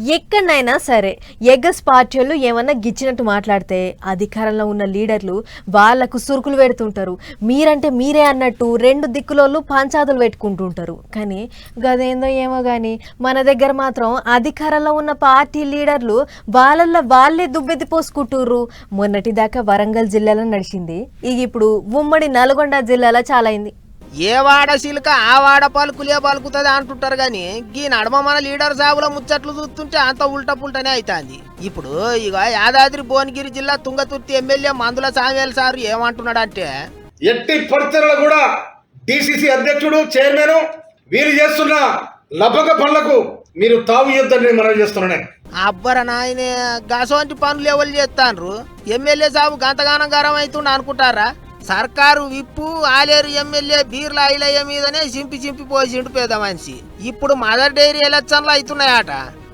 ఎక్కడైనా సరే ఎగ్గస్ పార్టీలు ఏమన్నా గిచ్చినట్టు మాట్లాడితే అధికారంలో ఉన్న లీడర్లు వాళ్లకు సురుకులు పెడుతుంటారు. మీరంటే మీరే అన్నట్టు రెండు దిక్కులోళ్ళు పంచాదులు పెట్టుకుంటుంటారు. కానీ గదేందో ఏమో కానీ మన దగ్గర మాత్రం అధికారంలో ఉన్న పార్టీ లీడర్లు వాళ్ళల్లో వాళ్ళే దుబ్బెత్తి పోసుకుంటుర్రు. మొన్నటిదాకా వరంగల్ జిల్లాలో నడిచింది, ఇక ఇప్పుడు ఉమ్మడి నల్గొండ జిల్లాలో చాలా అయింది. ఏ వాడ శిల్క ఆ వాడ పలుకులే పలుకుతుంది అంటుంటారు గాని గీ నడమ మన లీడర్ సాగుల ముచ్చట్లు చూస్తుంటే అంత ఉల్టా పుల్టనే అవుతుంది. ఇప్పుడు ఇక యాదాద్రి భువనగిరి జిల్లా తుంగతుర్తి ఎమ్మెల్యే మందుల సామ్యాల్ సార్ ఏమంటున్నాడంటే, ఎట్టి పరిస్థితుల్లో కూడా డిసిసి అధ్యక్షుడు చైర్మన్ వీరు చేస్తున్న లభక పనులకు మీరు తావు ఇద్దని మనం చేస్తున్నానే. అబ్బర నాయనే గసవంటి పనులు ఎవరు చేస్తాన్రు? ఎమ్మెల్యే సాబు గంతగానం గరం అవుతుండ అనుకుంటారా? సర్కారు విప్పు ఆలేరు ఎమ్మెల్యే బీర్ల ఐలయ్య మీదనే చింపి పోసిండు పేద మనిషి. ఇప్పుడు మదర్ డైరీ ఎలక్షన్లు అవుతున్నాయట.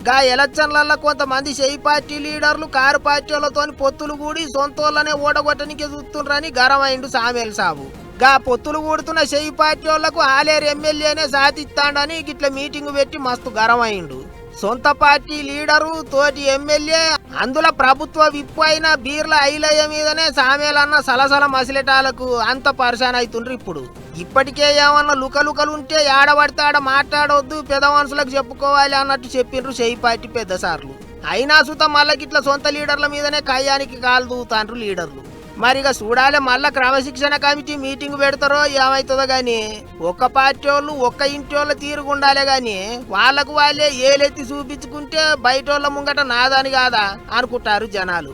గా ఎలక్షన్లలో కొంతమంది షెయి పార్టీ లీడర్లు కారు పార్టీలతో పొత్తులు కూడి సొంతోళ్ళనే ఓడగొట్టనికి చూస్తుండ్రని గరమైండు సామేల్ సాబు. గా పొత్తులు కూడుతున్న షెయి పార్టీ వాళ్లకు ఆలేరు ఎమ్మెల్యేనే సాధిస్తాడని గిట్ల మీటింగ్ పెట్టి మస్తు గరమైండు. సొంత పార్టీ లీడరు తోటి ఎమ్మెల్యే అందులో ప్రభుత్వ విప్పు అయిన బీర్ల ఐలయ్య మీదనే సామేలన్న సలసల మసిలెటాలకు అంత పరిశాన్ అవుతుండ్రు. ఇప్పుడు ఇప్పటికే ఏమన్నా లుకలుకలుంటే ఆడబడితే ఆడ మాట్లాడవద్దు, పెద్ద మనుషులకు చెప్పుకోవాలి అన్నట్టు చెప్పిండ్రు షెయి పార్టీ పెద్ద సార్లు. అయినా సుత మళ్ళీ గిట్ల సొంత లీడర్ల మీదనే కయ్యానికి కాలు దూతాండ్రు లీడర్లు. మరిగా చూడాలి మళ్ళా క్రమశిక్షణ కమిటీ మీటింగ్ పెడతారో ఏమవుతుందో గాని ఒక్క పార్టీ వాళ్ళు ఒక్క ఇంటి వాళ్ళు తీరుగుండాలే గాని వాళ్ళకు వాళ్ళే ఏలెత్తి చూపించుకుంటే బయట వాళ్ళ ముంగట నాదని కాదా అనుకుంటారు జనాలు.